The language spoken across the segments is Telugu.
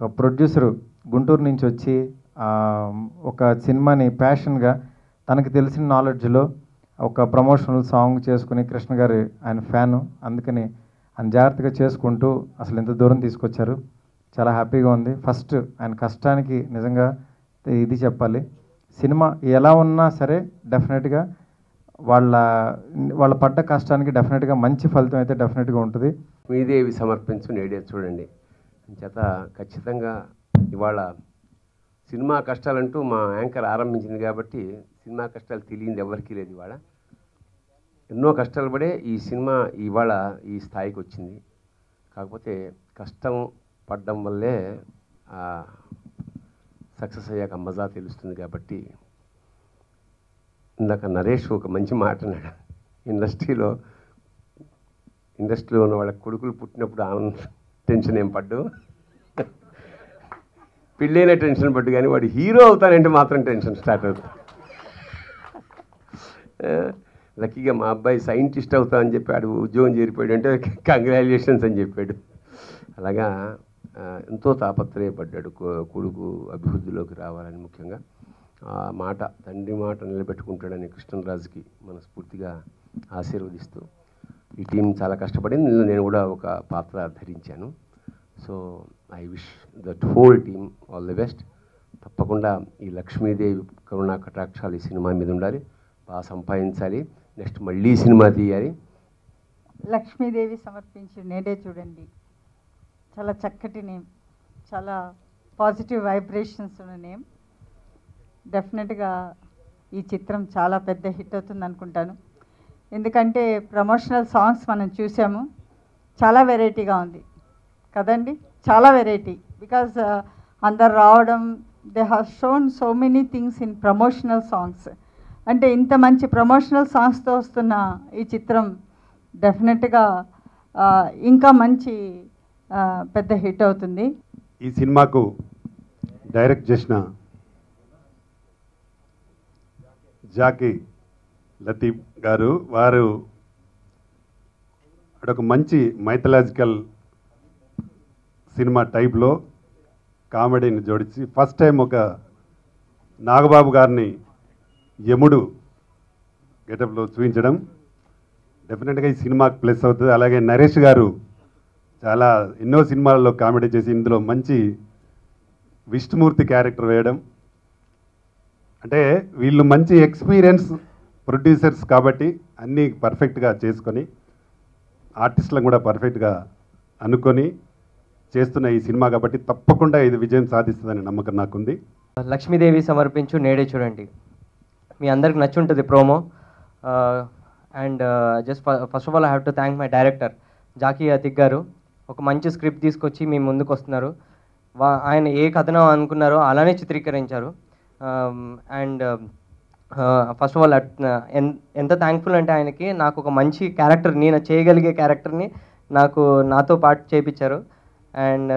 ఒక ప్రొడ్యూసరు గుంటూరు నుంచి వచ్చి ఒక సినిమాని ప్యాషన్గా తనకు తెలిసిన నాలెడ్జ్లో ఒక ప్రమోషనల్ సాంగ్ చేసుకుని, కృష్ణ గారి ఆయన ఫ్యాను, అందుకని ఆయన జాగ్రత్తగా చేసుకుంటూ అసలు ఎంత దూరం తీసుకొచ్చారు. చాలా హ్యాపీగా ఉంది. ఫస్ట్ ఆయన కష్టానికి నిజంగా ఇది చెప్పాలి. సినిమా ఎలా ఉన్నా సరే డెఫినెట్గా వాళ్ళ పడ్డ కష్టానికి డెఫినెట్గా మంచి ఫలితం అయితే డెఫినెట్గా ఉంటుంది. లక్ష్మీదేవి సమర్పించు నేడే చూడండి చేత ఖచ్చితంగా ఇవాళ సినిమా కష్టాలంటూ మా యాంకర్ ఆరంభించింది కాబట్టి సినిమా కష్టాలు తెలియంది ఎవరికీ లేదు. ఇవాళ ఎన్నో కష్టాలు పడే ఈ సినిమా ఇవాళ ఈ స్థాయికి వచ్చింది. కాకపోతే కష్టం పడడం వల్లే సక్సెస్ అయ్యాక మజా తెలుస్తుంది. కాబట్టి ఇందాక నరేష్ ఒక మంచి మాట అన్నాడు, ఇండస్ట్రీలో ఉన్న వాళ్ళ కొడుకులు పుట్టినప్పుడు టెన్షన్ ఏం పడ్డు, పెళ్ళైన టెన్షన్ పడ్డు, కానీ వాడు హీరో అవుతానంటే మాత్రం టెన్షన్ స్టార్ట్ అవుతుంది. లక్కీగా మా అబ్బాయి సైంటిస్ట్ అవుతా అని చెప్పాడు, ఉద్యోగం చేరిపోయాడు అంటే కంగ్రాచులేషన్స్ అని చెప్పాడు. అలాగా ఎంతో తాపత్రయపడ్డాడు కొడుకు అభివృద్ధిలోకి రావాలని. ముఖ్యంగా మాట తండ్రి మాట నిలబెట్టుకుంటాడని కృష్ణరాజుకి మనస్ఫూర్తిగా ఆశీర్వదిస్తూ ఈ టీం చాలా కష్టపడింది. నేను కూడా ఒక పాత్ర ధరించాను. So I wish that whole team all the best. తప్పకుండా ఈ లక్ష్మీదేవి కరుణా కటాక్షాలు ఈ సినిమా మీద ఉండాలి, బాగా సంపాదించాలి, నెక్స్ట్ మళ్ళీ సినిమా తీయాలి. లక్ష్మీదేవి సమర్పించి నేడే చూడండి చాలా చక్కటి నేమ్, చాలా పాజిటివ్ వైబ్రేషన్స్ ఉన్న నేమ్. డెఫినెట్గా ఈ చిత్రం చాలా పెద్ద హిట్ అవుతుంది అనుకుంటాను. ఎందుకంటే ప్రమోషనల్ సాంగ్స్ మనం చూసాము, చాలా వెరైటీగా ఉంది కదండి, చాలా వెరైటీ. బికాజ్ అందరు రావడం, they have shown so many things in promotional songs. అంటే ఇంత మంచి ప్రమోషనల్ సాంగ్స్తో వస్తున్న ఈ చిత్రం డెఫినెట్గా ఇంకా మంచి పెద్ద హిట్ అవుతుంది. ఈ సినిమాకు డైరెక్ట్ చేసిన జాకీ లతీఫ్ గారు, వారు అదొక మంచి మైథలాజికల్ సినిమా టైప్లో కామెడీని జోడించి ఫస్ట్ టైం ఒక నాగబాబు గారిని యముడు గెటప్లో చూపించడం డెఫినెట్గా ఈ సినిమాకి ప్లస్ అవుతుంది. అలాగే నరేష్ గారు చాలా ఎన్నో సినిమాల్లో కామెడీ చేసి ఇందులో మంచి విష్ణుమూర్తి క్యారెక్టర్ వేయడం, అంటే వీళ్ళు మంచి ఎక్స్పీరియన్స్ ప్రొడ్యూసర్స్ కాబట్టి అన్నీ పర్ఫెక్ట్గా చేసుకొని ఆర్టిస్టులను కూడా పర్ఫెక్ట్గా అనుకొని చేస్తున్న ఈ సినిమా కాబట్టి తప్పకుండా ఇది విజయం సాధిస్తుందని నమ్మకం నాకుంది. లక్ష్మీదేవి సమర్పించు నేడే చూడండి మీ అందరికి నచ్చి ఉంటుంది promo. And first of all I have to thank my director Jakki Athik గారు. ఒక మంచి స్క్రిప్ట్ తీసుకొచ్చి మీ ముందుకు వస్తున్నారు. ఆయన ఏ కథనం అనుకున్నారో అలానే చిత్రీకరించారు. అండ్ ఫస్ట్ ఆఫ్ ఆల్ ఎంత థ్యాంక్ఫుల్ అంటే ఆయనకి, నాకు ఒక మంచి క్యారెక్టర్, నేను చేయగలిగే క్యారెక్టర్ని నాతో పాటు చేయించారు. అండ్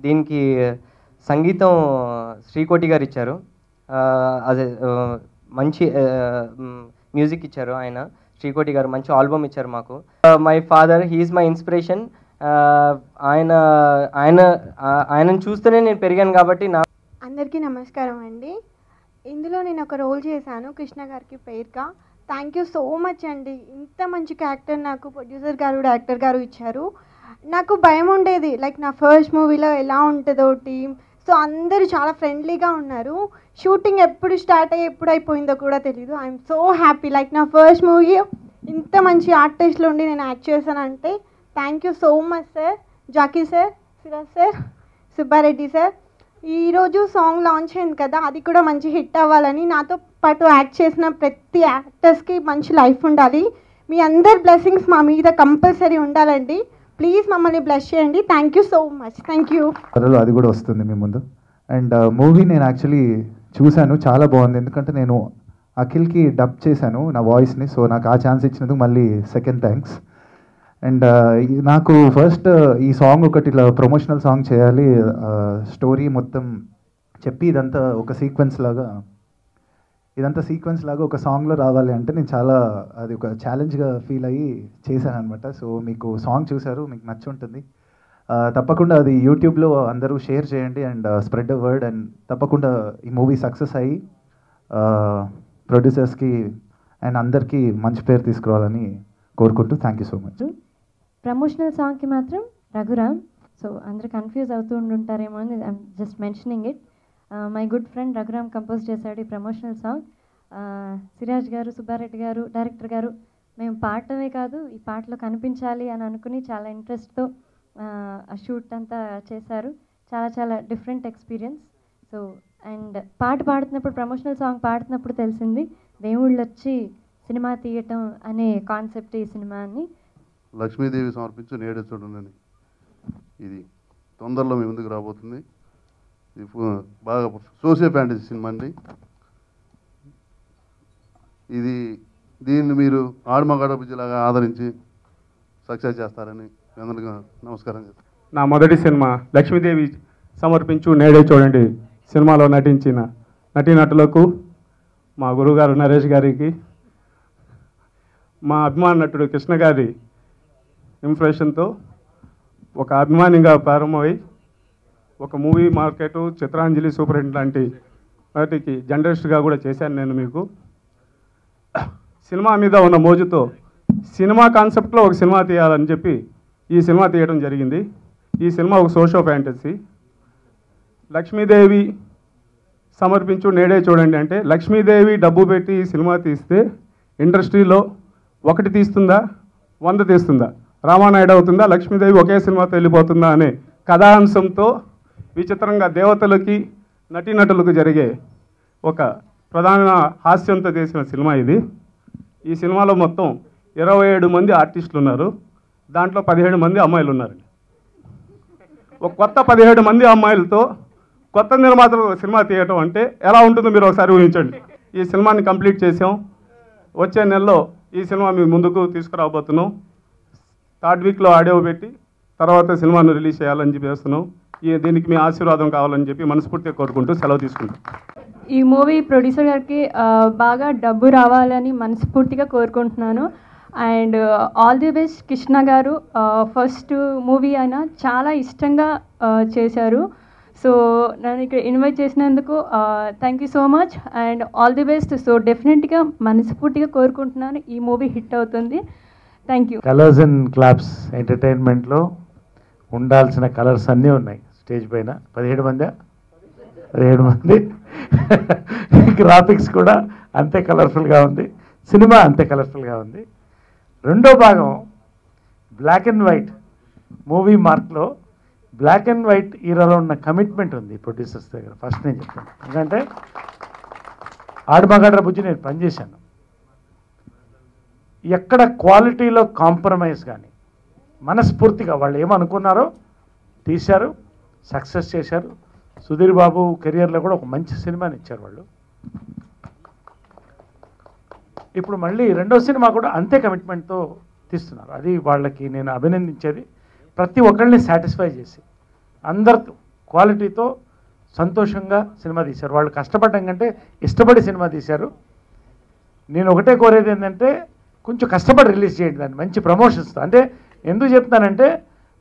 దీనికి సంగీతం శ్రీకోటి గారు ఇచ్చారు. అదే మంచి మ్యూజిక్ ఇచ్చారు ఆయన, శ్రీకోటి గారు. మంచి ఆల్బమ్ ఇచ్చారు మాకు. My father, he's my inspiration. ఆయనను చూస్తూనే నేను పెరిగాను కాబట్టి అందరికీ నమస్కారం అండి. ఇందులో నేను ఒక రోల్ చేశాను కృష్ణ గారికి పేరుగా. థ్యాంక్ యూ సో మచ్ అండి. ఇంత మంచి క్యారెక్టర్ నాకు ప్రొడ్యూసర్ గారు, డైరెక్టర్ గారు ఇచ్చారు. నాకు భయం ఉండేది, లైక్ నా ఫస్ట్ మూవీలో ఎలా ఉంటుందో టీమ్. సో అందరూ చాలా ఫ్రెండ్లీగా ఉన్నారు. షూటింగ్ ఎప్పుడు స్టార్ట్ అయ్యి ఎప్పుడు అయిపోయిందో కూడా తెలీదు. ఐఎమ్ సో హ్యాపీ, లైక్ నా ఫస్ట్ మూవీ ఇంత మంచి ఆర్టిస్టులు ఉండి నేను యాక్ట్ చేశానంటే thank you so much sir, Jackie sir, Siraj sir, Subbareddy sir. ఈరోజు సాంగ్ లాంచ్ అయింది కదా, అది కూడా మంచి హిట్ అవ్వాలని, నాతో పాటు యాక్ట్ చేసిన ప్రతి యాక్టర్స్కి మంచి లైఫ్ ఉండాలి. మీ అందరి బ్లెస్సింగ్స్ మా మీద కంపల్సరీ ఉండాలండి. ప్లీజ్ మమ్మల్ని బ్లెస్ చేయండి. Thank you so much. Thank you. అది కూడా వస్తుంది మీ ముందు. అండ్ మూవీ నేను యాక్చువల్లీ చూశాను, చాలా బాగుంది. ఎందుకంటే నేను అఖిల్కి డబ్ చేశాను నా వాయిస్ని. సో నాకు ఆ ఛాన్స్ ఇచ్చినందుకు మళ్ళీ సెకండ్ థ్యాంక్స్. అండ్ నాకు ఫస్ట్ ఈ సాంగ్ ఒకటి ఇలా ప్రమోషనల్ సాంగ్ చేయాలి, స్టోరీ మొత్తం చెప్పి ఇదంతా సీక్వెన్స్ లాగా ఒక సాంగ్లో రావాలి అంటే నేను చాలా అది ఒక ఛాలెంజ్గా ఫీల్ అయ్యి చేశాను అనమాట. సో మీకు సాంగ్ చూసారు, మీకు నచ్చి ఉంటుంది. తప్పకుండా అది యూట్యూబ్లో అందరూ షేర్ చేయండి and spread the word, and తప్పకుండా ఈ మూవీ సక్సెస్ అయ్యి ప్రొడ్యూసర్స్కి అండ్ అందరికీ మంచి పేరు తీసుకురావాలని కోరుకుంటూ thank you so much. Promotional సాంగ్కి మాత్రం రఘురామ్, సో అందరు కన్ఫ్యూజ్ అవుతూ ఉండుంటారేమో అని I'm just mentioning it. My good friend Raghuram compose చేశాడు ఈ ప్రమోషనల్ సాంగ్. సిరాజ్ గారు, సుబ్బారెడ్డి గారు, డైరెక్టర్ గారు, మేము పాడటమే కాదు ఈ పాటలో కనిపించాలి అని అనుకుని చాలా ఇంట్రెస్ట్తో ఆ షూట్ అంతా చేశారు. చాలా చాలా డిఫరెంట్ ఎక్స్పీరియన్స్. సో అండ్ పాట పాడుతున్నప్పుడు, ప్రమోషనల్ సాంగ్ పాడుతున్నప్పుడు తెలిసింది దేవుళ్ళు వచ్చి సినిమా తీయటం అనే కాన్సెప్ట్ ఈ సినిమాని. లక్ష్మీదేవి సమర్పించు నేడే చూడండి, ఇది తొందరలో మీ ముందుకు రాబోతుంది. ఇది బాగా సోషియో ఫ్యాంటసీ సినిమా అండి. దీన్ని మీరు ఆడమగడ బుజ్జిలాగా ఆదరించి సక్సెస్ చేస్తారని అందరికీ నమస్కారం చేస్తాను. నా మొదటి సినిమా లక్ష్మీదేవి సమర్పించు నేడే చూడండి సినిమాలో నటించిన నటీనటులకు, మా గురువుగారు నరేష్ గారికి, మా అభిమాన నటుడు కృష్ణ గారి ఇంప్రెషన్తో ఒక అభిమానిగా ప్రారంభమై ఒక movie market, Chitranjali, super hit లాంటి వాటికి జర్నలిస్ట్గా కూడా చేశాను నేను. మీకు సినిమా మీద ఉన్న మోజుతో సినిమా కాన్సెప్ట్లో ఒక సినిమా తీయాలని చెప్పి ఈ సినిమా తీయడం జరిగింది. ఈ సినిమా ఒక సోషో ఫ్యాంటసీ. లక్ష్మీదేవి సమర్పించు నేడే చూడండి అంటే, లక్ష్మీదేవి డబ్బు పెట్టి ఈ సినిమా తీస్తే ఇండస్ట్రీలో ఒకటి తీస్తుందా, 100 తీస్తుందా, రామానాయుడు అవుతుందా, లక్ష్మీదేవి ఒకే సినిమాతో వెళ్ళిపోతుందా అనే కథాంశంతో విచిత్రంగా దేవతలకి నటీనటులకు జరిగే ఒక ప్రధాన హాస్యంతో చేసిన సినిమా ఇది. ఈ సినిమాలో మొత్తం 27 మంది ఆర్టిస్టులు ఉన్నారు. దాంట్లో 17 మంది అమ్మాయిలు ఉన్నారండి. ఒక కొత్త 17 మంది అమ్మాయిలతో కొత్త నిర్మాతలు సినిమా తీయటం అంటే ఎలా ఉంటుందో మీరు ఒకసారి ఊహించండి. ఈ సినిమాని కంప్లీట్ చేసాం. వచ్చే నెలలో ఈ సినిమా మీ ముందుకు తీసుకురాబోతున్నాం. 3rd వీక్లో ఆడియో పెట్టి తర్వాత సినిమాను రిలీజ్ చేయాలని చెప్పి చేస్తున్నాం. దీనికి మీ ఆశీర్వాదం కావాలని చెప్పి మనస్ఫూర్తిగా కోరుకుంటూ సెలవు తీసుకుంటాం. ఈ మూవీ ప్రొడ్యూసర్ గారికి బాగా డబ్బు రావాలని మనస్ఫూర్తిగా కోరుకుంటున్నాను. And all the best Krishna గారు. ఫస్ట్ మూవీ అయినా చాలా ఇష్టంగా చేశారు. సో నన్ను ఇక్కడ ఇన్వైట్ చేసినందుకు thank you so much and all the best. So డెఫినెట్గా మనస్ఫూర్తిగా కోరుకుంటున్నాను ఈ మూవీ హిట్ అవుతుంది. Thank you. Colours and claps ఎంటర్టైన్మెంట్లో ఉండాల్సిన కలర్స్ అన్నీ ఉన్నాయి స్టేజ్ పైన. 17 మంది గ్రాఫిక్స్ కూడా అంతే కలర్ఫుల్గా ఉంది, సినిమా అంతే కలర్ఫుల్గా ఉంది. రెండో భాగం బ్లాక్ అండ్ వైట్ మూవీ మార్క్లో బ్లాక్ అండ్ వైట్ ఈరాలో ఉన్న కమిట్మెంట్ ఉంది ప్రొడ్యూసర్స్ దగ్గర. ఫస్ట్ నేను చెప్తాను, ఎందుకంటే ఆడమగడ్ర బుజ్జి నేను పనిచేశాను. ఎక్కడ క్వాలిటీలో కాంప్రమైజ్ కానీ మనస్ఫూర్తిగా వాళ్ళు ఏమనుకున్నారో తీశారు, సక్సెస్ చేశారు. సుధీర్ బాబు కెరియర్లో కూడా ఒక మంచి సినిమాని ఇచ్చారు వాళ్ళు. ఇప్పుడు మళ్ళీ రెండో సినిమా కూడా అంతే కమిట్మెంట్తో తీస్తున్నారు. అది వాళ్ళకి నేను అభినందించేది. ప్రతి ఒక్కరిని సాటిస్ఫై చేసి అందరితో క్వాలిటీతో సంతోషంగా సినిమా తీశారు. వాళ్ళు కష్టపడడం కంటే ఇష్టపడి సినిమా తీశారు. నేను ఒకటే కోరేది ఏంటంటే కొంచెం కష్టపడి రిలీజ్ చేయండి దాన్ని మంచి ప్రమోషన్స్తో. అంటే ఎందుకు చెప్తానంటే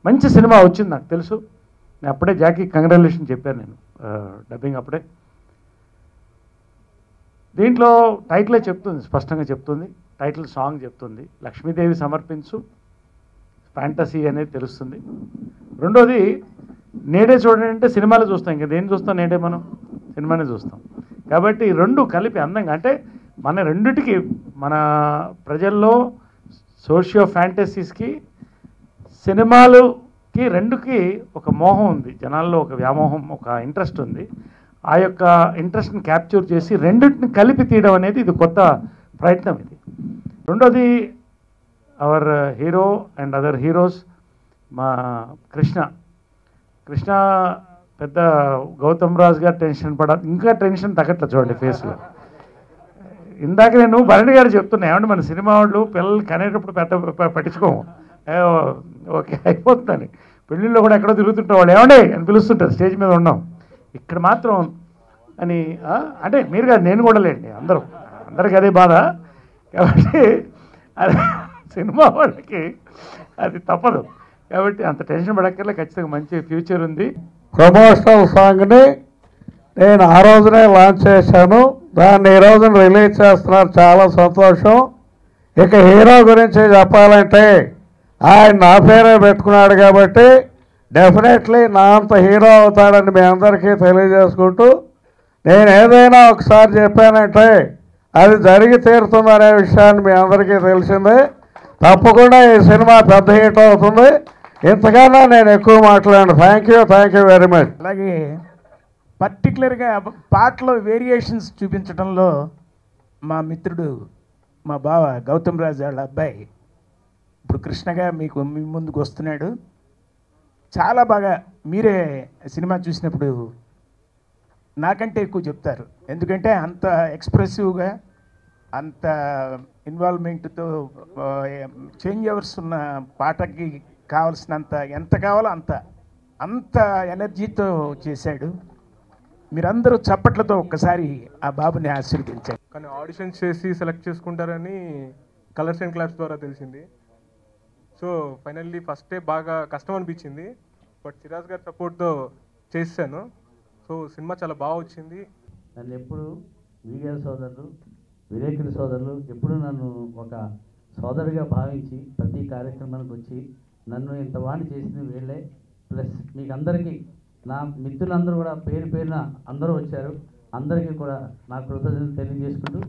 మంచి సినిమా వచ్చింది నాకు తెలుసు. నేను అప్పుడే జాకీ కంగ్రాచులేషన్ చెప్పాను నేను డబ్బింగ్ అప్పుడే. దీంట్లో టైటిలే చెప్తుంది, స్పష్టంగా చెప్తుంది. టైటిల్ సాంగ్ చెప్తుంది లక్ష్మీదేవి సమర్పించు ఫ్యాంటసీ అనేది తెలుస్తుంది. రెండోది నేడే చూడండి అంటే సినిమాలో చూస్తాం, ఇంకా దేన్ని చూస్తాం, నేడే మనం సినిమానే చూస్తాం. కాబట్టి రెండు కలిపి అందంగా, అంటే మన రెండిటికి మన ప్రజల్లో సోషియో ఫ్యాంటసీస్కి సినిమాలకి రెండుకి ఒక మోహం ఉంది, జనాల్లో ఒక వ్యామోహం, ఒక ఇంట్రెస్ట్ ఉంది. ఆ యొక్క ఇంట్రెస్ట్ని క్యాప్చర్ చేసి రెండింటిని కలిపి తీయడం అనేది ఇది కొత్త ప్రయత్నం ఇది. రెండోది our hero and other heroes మా కృష్ణ పెద్ద గౌతమ్ రాజు గారు టెన్షన్ ఇంకా టెన్షన్ తగ్గట్ల చూడండి ఫేస్లో. ఇందాక నేను భరణి గారు చెప్తున్నా, ఏమంటే మన సినిమా వాళ్ళు పిల్లలు కనేటప్పుడు పట్టించుకోము, ఓకే అయిపోతుందని. పెళ్ళిళ్ళు కూడా ఎక్కడో తిరుగుతుంటాం, వాళ్ళు ఏమండే అని పిలుస్తుంటారు, స్టేజ్ మీద ఉన్నాం, ఇక్కడ మాత్రం అని. అంటే మీరు కాదు, నేను కూడా లేండి, అందరికి అదే బాధ. కాబట్టి అది సినిమా వాళ్ళకి అది తప్పదు. కాబట్టి అంత టెన్షన్ పడక్కర్లే, ఖచ్చితంగా మంచి ఫ్యూచర్ ఉంది. ప్రమోషనల్ సాంగ్ని నేను ఆ రోజునే లాంచ్ చేశాను, దాన్ని ఈ రోజున రిలీజ్ చేస్తున్నారు, చాలా సంతోషం. ఇక హీరో గురించి చెప్పాలంటే ఆయన నా పేరే పెట్టుకున్నాడు కాబట్టి డెఫినెట్లీ నా అంత హీరో అవుతాడని మీ అందరికీ తెలియజేసుకుంటూ, నేను ఏదైనా ఒకసారి చెప్పానంటే అది జరిగి తీరుతుందనే విషయాన్ని మీ అందరికీ తెలిసిందే. తప్పకుండా ఈ సినిమా పెద్ద హిట్ అవుతుంది. ఇంతకన్నా నేను ఎక్కువ మాట్లాడాను. Thank you very much. అలాగే పర్టికులర్గా పాటలో వేరియేషన్స్ చూపించడంలో మా మిత్రుడు, మా బావ గౌతమ్ రాజు వాళ్ళ అబ్బాయి ఇప్పుడు కృష్ణగా మీ ముందుకు వస్తున్నాడు. చాలా బాగా మీరే సినిమా చూసినప్పుడు నాకంటే ఎక్కువ చెప్తారు, ఎందుకంటే అంత ఎక్స్ప్రెసివ్గా, అంత ఇన్వాల్వ్మెంట్తో చేంజ్ అవర్స్ ఉన్న పాటకి కావాల్సినంత ఎంత కావాలో అంత ఎనర్జీతో చేశాడు. మీరందరూ చప్పట్లతో ఒక్కసారి ఆ బాబుని ఆశీర్వదించారు. కానీ ఆడిషన్ చేసి సెలెక్ట్ చేసుకుంటారని కలర్స్ అండ్ క్లాప్స్ ద్వారా తెలిసింది. సో ఫైనల్లీ ఫస్ట్ డే బాగా కష్టం అనిపించింది, బట్ సిరాజ్ గారి సపోర్ట్తో చేశాను. సో సినిమా చాలా బాగా వచ్చింది. నన్ను ఎప్పుడు మీడియా సోదరులు, విలేకరుల సోదరులు ఎప్పుడు నన్ను ఒక సోదరుడిగా భావించి ప్రతి కార్యక్రమానికి వచ్చి నన్ను ఇంత వాణి చేసింది వీళ్ళే. ప్లస్ మీకు అందరికీ, నా మిత్రులందరూ కూడా పేరు పేరున అందరూ వచ్చారు, అందరికీ కూడా నా కృతజ్ఞతలు తెలియజేసుకుంటూ